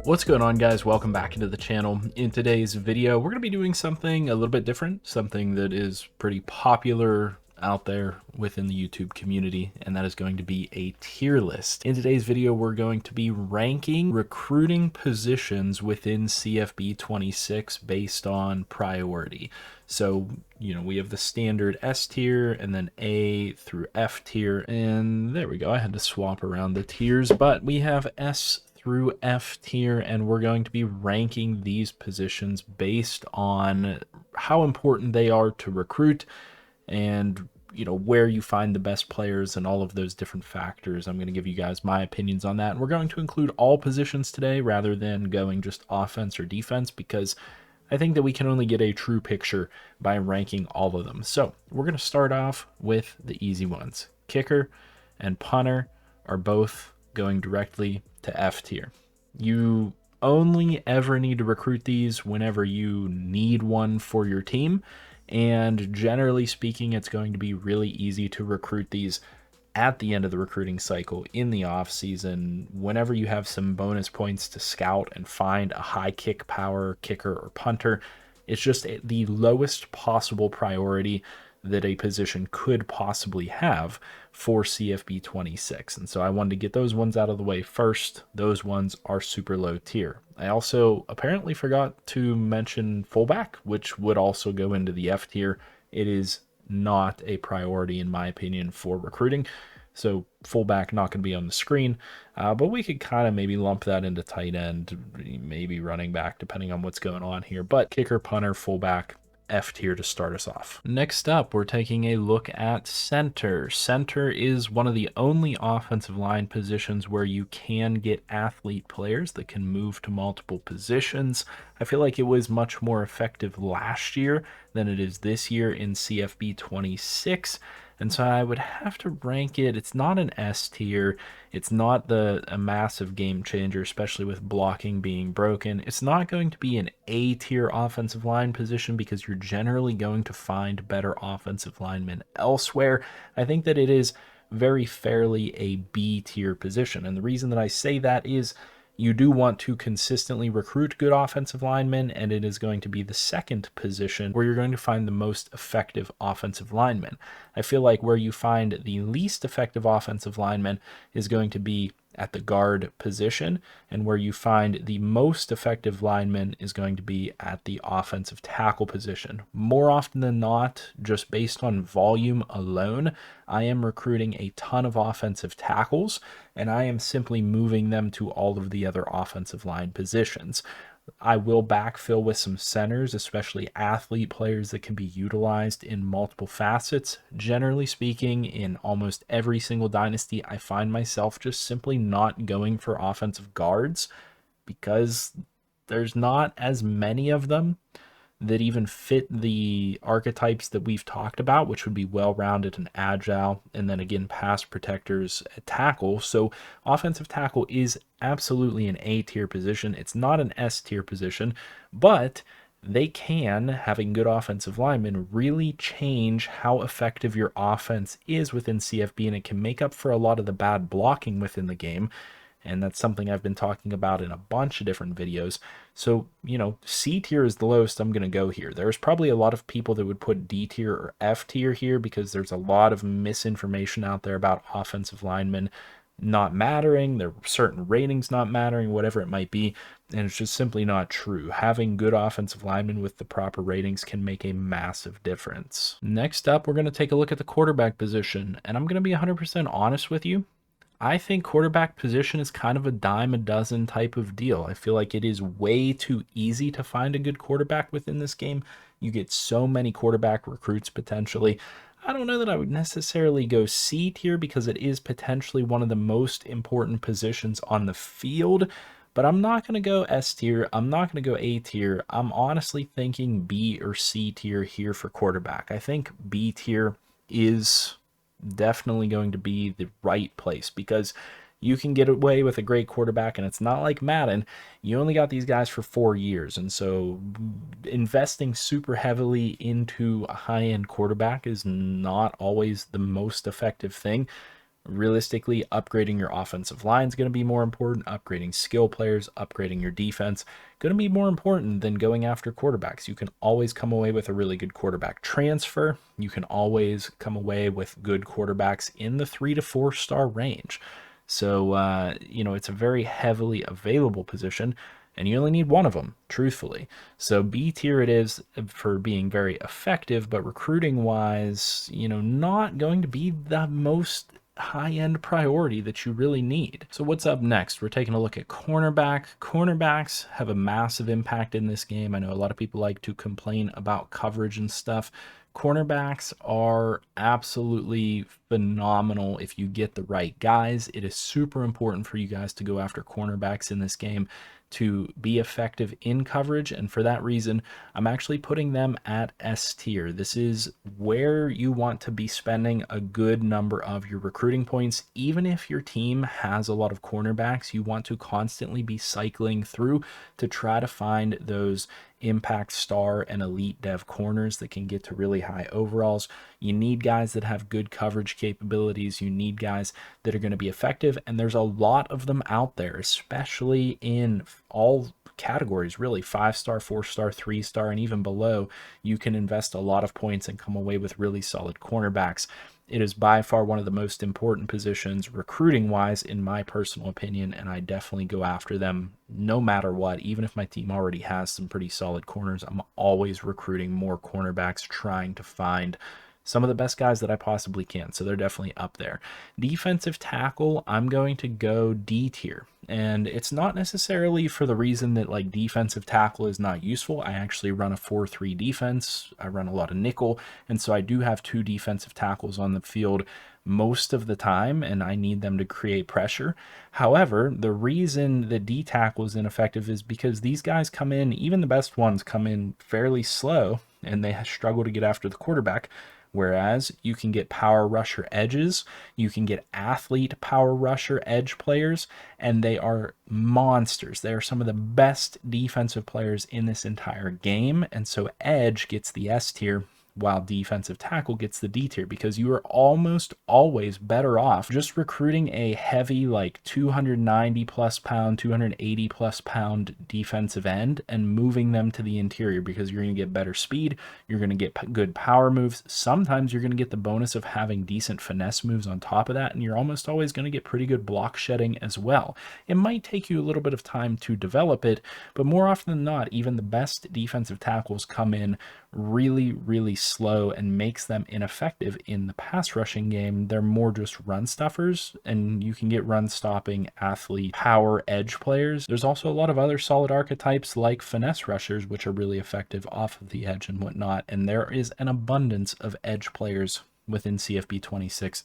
What's going on, guys? Welcome back into the channel. In today's video, we're going to be doing something a little bit different, something that is pretty popular out there within the YouTube community, and that is going to be a tier list. In today's video, we're going to be ranking recruiting positions within CFB 26 based on priority. So, we have the standard S tier and then A through F tier, and there we go. I had to swap around the tiers, but we have S through F tier, and we're going to be ranking these positions based on how important they are to recruit and where you find the best players and all of those different factors. I'm going to give you guys my opinions on that, and we're going to include all positions today rather than going just offense or defense, because I think that we can only get a true picture by ranking all of them. So we're going to start off with the easy ones. Kicker and punter are both going directly to F tier. You only ever need to recruit these whenever you need one for your team, and generally speaking, it's going to be really easy to recruit these at the end of the recruiting cycle in the off season, whenever you have some bonus points to scout and find a high kick power kicker or punter. It's just the lowest possible priority that a position could possibly have for CFB 26. And so I wanted to get those ones out of the way first. Those ones are super low tier. I also apparently forgot to mention fullback, which would also go into the F tier. It is not a priority, in my opinion, for recruiting. So fullback not going to be on the screen, but we could kind of maybe lump that into tight end, maybe running back, depending on what's going on here. But kicker, punter, fullback, F tier to start us off. Next up, we're taking a look at center. Center is one of the only offensive line positions where you can get athlete players that can move to multiple positions. I feel like it was much more effective last year than it is this year in CFB 26. And so I would have to rank it. It's not an S tier. It's not a massive game changer, especially with blocking being broken. It's not going to be an A tier offensive line position because you're generally going to find better offensive linemen elsewhere. I think that it is very fairly a B tier position. And the reason that I say that is you do want to consistently recruit good offensive linemen, and it is going to be the second position where you're going to find the most effective offensive linemen. I feel like where you find the least effective offensive linemen is going to be at the guard position, and where you find the most effective lineman is going to be at the offensive tackle position. More often than not, just based on volume alone, I am recruiting a ton of offensive tackles, and I am simply moving them to all of the other offensive line positions. I will backfill with some centers, especially athlete players that can be utilized in multiple facets. Generally speaking, in almost every single dynasty, I find myself just simply not going for offensive guards because there's not as many of them that even fit the archetypes that we've talked about, which would be well-rounded and agile, and then again, pass protectors at tackle. So offensive tackle is absolutely an A tier position. It's not an S tier position, but they can, having good offensive linemen, really change how effective your offense is within CFB, and it can make up for a lot of the bad blocking within the game. And that's something I've been talking about in a bunch of different videos. So, C tier is the lowest I'm going to go here. There's probably a lot of people that would put D tier or F tier here because there's a lot of misinformation out there about offensive linemen not mattering, there are certain ratings not mattering, whatever it might be, and it's just simply not true. Having good offensive linemen with the proper ratings can make a massive difference. Next up, we're going to take a look at the quarterback position, and I'm going to be 100% honest with you. I think quarterback position is kind of a dime a dozen type of deal. I feel like it is way too easy to find a good quarterback within this game. You get so many quarterback recruits potentially. I don't know that I would necessarily go C tier because it is potentially one of the most important positions on the field, but I'm not going to go S tier. I'm not going to go A tier. I'm honestly thinking B or C tier here for quarterback. I think B tier is definitely going to be the right place because you can get away with a great quarterback, and it's not like Madden. You only got these guys for 4 years, and so investing super heavily into a high-end quarterback is not always the most effective thing. Realistically, upgrading your offensive line is going to be more important. Upgrading skill players, upgrading your defense, going to be more important than going after quarterbacks. You can always come away with a really good quarterback transfer. You can always come away with good quarterbacks in the 3 to 4 star range. So, it's a very heavily available position, and you only need one of them, truthfully. So B tier it is for being very effective, but recruiting wise, not going to be the most high-end priority that you really need. So what's up next? We're taking a look at cornerback. Cornerbacks have a massive impact in this game. I know a lot of people like to complain about coverage and stuff. Cornerbacks are absolutely phenomenal if you get the right guys. It is super important for you guys to go after cornerbacks in this game to be effective in coverage, and for that reason I'm actually putting them at S tier. This is where you want to be spending a good number of your recruiting points. Even if your team has a lot of cornerbacks, you want to constantly be cycling through to try to find those impact star and elite dev corners that can get to really high overalls. You need guys that have good coverage capabilities. You need guys that are going to be effective, and there's a lot of them out there, especially in all categories, really 5-star, 4-star, 3-star, and even below. You can invest a lot of points and come away with really solid cornerbacks. It is by far one of the most important positions recruiting wise, in my personal opinion, and I definitely go after them no matter what. Even if my team already has some pretty solid corners, I'm always recruiting more cornerbacks, trying to find some of the best guys that I possibly can. So they're definitely up there. Defensive tackle, I'm going to go D tier. And it's not necessarily for the reason that like defensive tackle is not useful. I actually run a 4-3 defense. I run a lot of nickel. And so I do have 2 defensive tackles on the field most of the time, and I need them to create pressure. However, the reason the D tackle is ineffective is because these guys come in, even the best ones come in fairly slow, and they struggle to get after the quarterback. Whereas you can get power rusher edges, you can get athlete power rusher edge players, and they are monsters. They are some of the best defensive players in this entire game. And so edge gets the S tier, while defensive tackle gets the D tier, because you are almost always better off just recruiting a heavy like 290 plus pound, 280 plus pound defensive end and moving them to the interior, because you're going to get better speed, you're going to get good power moves. Sometimes you're going to get the bonus of having decent finesse moves on top of that, and you're almost always going to get pretty good block shedding as well. It might take you a little bit of time to develop it, but more often than not, even the best defensive tackles come in really, really slow and makes them ineffective in the pass rushing game. They're more just run stuffers, and you can get run stopping athlete power edge players. There's also a lot of other solid archetypes like finesse rushers, which are really effective off of the edge and whatnot. And there is an abundance of edge players within CFB 26.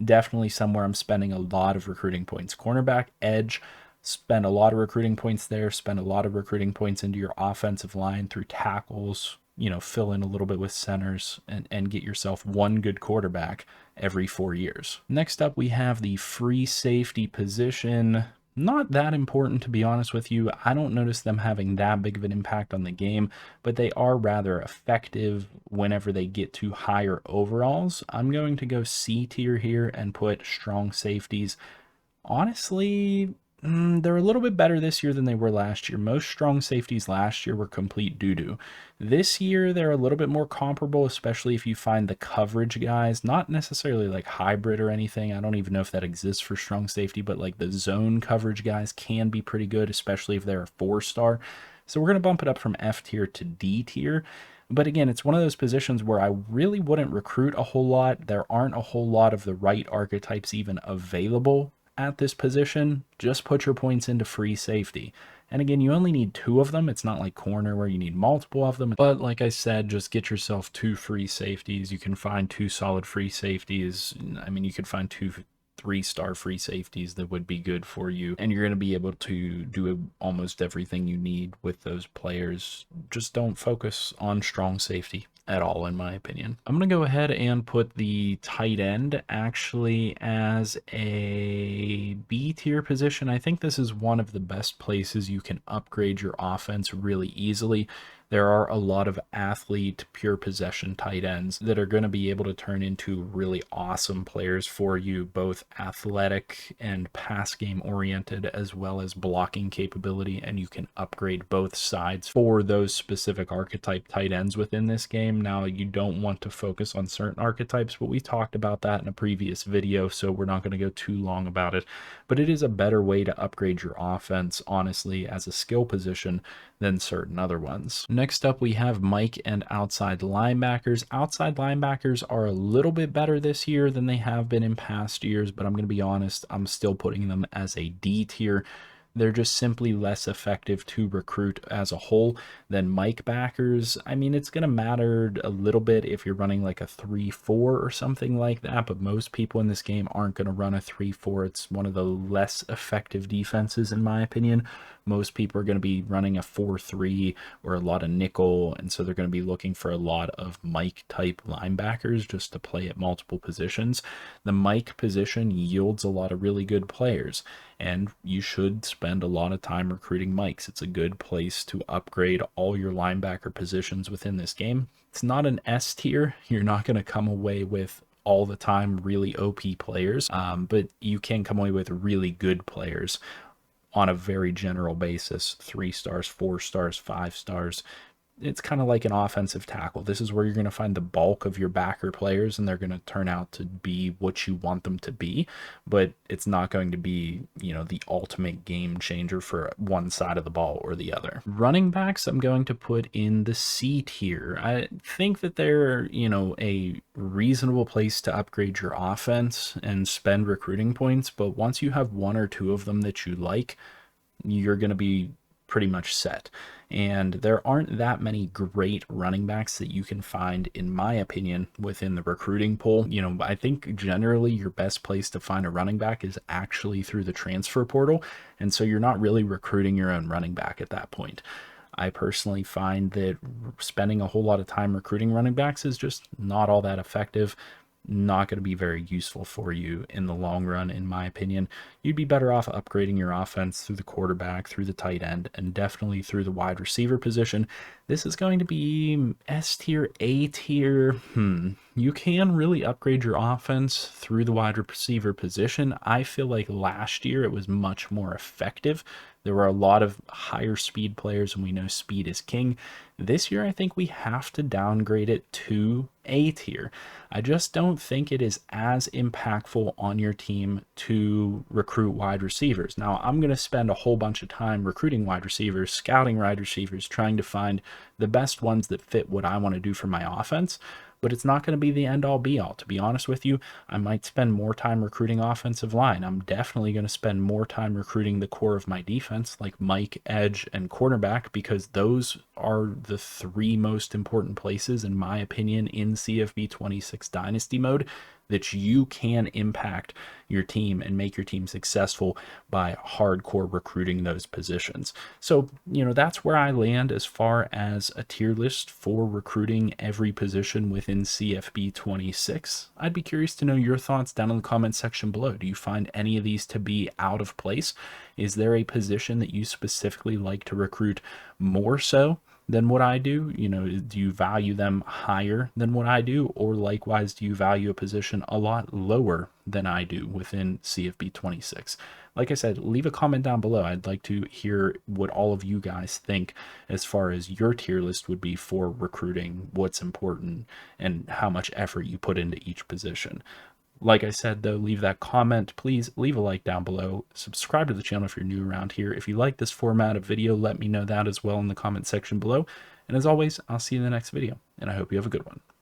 Definitely somewhere I'm spending a lot of recruiting points. Cornerback, edge, spend a lot of recruiting points there, spend a lot of recruiting points into your offensive line through tackles, fill in a little bit with centers, and get yourself one good quarterback every 4 years. Next up, we have the free safety position. Not that important, to be honest with you. I don't notice them having that big of an impact on the game, but they are rather effective whenever they get to higher overalls. I'm going to go C tier here and put strong safeties. Honestly, they're a little bit better this year than they were last year. Most strong safeties last year were complete doo-doo. This year, they're a little bit more comparable, especially if you find the coverage guys. Not necessarily like hybrid or anything. I don't even know if that exists for strong safety, but like the zone coverage guys can be pretty good, especially if they're a 4-star. So we're going to bump it up from F tier to D tier. But again, it's one of those positions where I really wouldn't recruit a whole lot. There aren't a whole lot of the right archetypes even available at this position. Just put your points into free safety. And again, you only need 2 of them. It's not like corner where you need multiple of them. But like I said, just get yourself 2 free safeties. You can find 2 solid free safeties. I mean, you could find 2 3-star free safeties that would be good for you, and you're going to be able to do almost everything you need with those players. Just don't focus on strong safety at all, in my opinion. I'm going to go ahead and put the tight end actually as a B tier position. I think this is one of the best places you can upgrade your offense really easily. there are a lot of athlete, pure possession tight ends that are going to be able to turn into really awesome players for you, both athletic and pass game oriented, as well as blocking capability. And you can upgrade both sides for those specific archetype tight ends within this game. Now, you don't want to focus on certain archetypes, but we talked about that in a previous video, so we're not going to go too long about it. But it is a better way to upgrade your offense, honestly, as a skill position than certain other ones. Next up, we have Mike and outside linebackers. Outside linebackers are a little bit better this year than they have been in past years, but I'm going to be honest, I'm still putting them as a D tier. They're just simply less effective to recruit as a whole than Mike backers. I mean, it's going to matter a little bit if you're running like a 3-4 or something like that, but most people in this game aren't going to run a 3-4. It's one of the less effective defenses, in my opinion. Most people are going to be running a 4-3 or a lot of nickel, and so they're going to be looking for a lot of Mike type linebackers just to play at multiple positions. The Mike position yields a lot of really good players, and you should spend a lot of time recruiting Mikes. It's a good place to upgrade all your linebacker positions within this game. It's not an S tier. You're not going to come away with all the time really OP players, but you can come away with really good players on a very general basis. 3 stars, 4 stars, 5 stars. It's kind of like an offensive tackle. This is where you're going to find the bulk of your backer players, and they're going to turn out to be what you want them to be, but it's not going to be, the ultimate game changer for one side of the ball or the other. Running backs, I'm going to put in the C tier. I think that they're, a reasonable place to upgrade your offense and spend recruiting points, but once you have 1 or 2 of them that you like, you're going to be pretty much set. And there aren't that many great running backs that you can find, in my opinion, within the recruiting pool. I think generally your best place to find a running back is actually through the transfer portal. And so you're not really recruiting your own running back at that point. I personally find that spending a whole lot of time recruiting running backs is just not all that effective. Not going to be very useful for you in the long run, in my opinion. You'd be better off upgrading your offense through the quarterback, through the tight end, and definitely through the wide receiver position. This is going to be S tier, A tier. You can really upgrade your offense through the wide receiver position. I feel like last year it was much more effective. There were a lot of higher speed players, and we know speed is king. This year, I think we have to downgrade it to A tier. I just don't think it is as impactful on your team to recruit wide receivers. Now, I'm going to spend a whole bunch of time recruiting wide receivers, scouting wide receivers, trying to find the best ones that fit what I want to do for my offense. But it's not going to be the end all be all. To be honest with you, I might spend more time recruiting offensive line. I'm definitely going to spend more time recruiting the core of my defense, like Mike, edge, and cornerback, because those are the 3 most important places, in my opinion, in CFB 26 Dynasty Mode, that you can impact your team and make your team successful by hardcore recruiting those positions. So, that's where I land as far as a tier list for recruiting every position within CFB 26. I'd be curious to know your thoughts down in the comment section below. Do you find any of these to be out of place? Is there a position that you specifically like to recruit more so than what I do? Do you value them higher than what I do? Or likewise, do you value a position a lot lower than I do within CFB 26? Like I said, leave a comment down below. I'd like to hear what all of you guys think as far as your tier list would be for recruiting, what's important, and how much effort you put into each position. Like I said, though, leave that comment. Please leave a like down below. Subscribe to the channel if you're new around here. If you like this format of video, let me know that as well in the comment section below. And as always, I'll see you in the next video, and I hope you have a good one.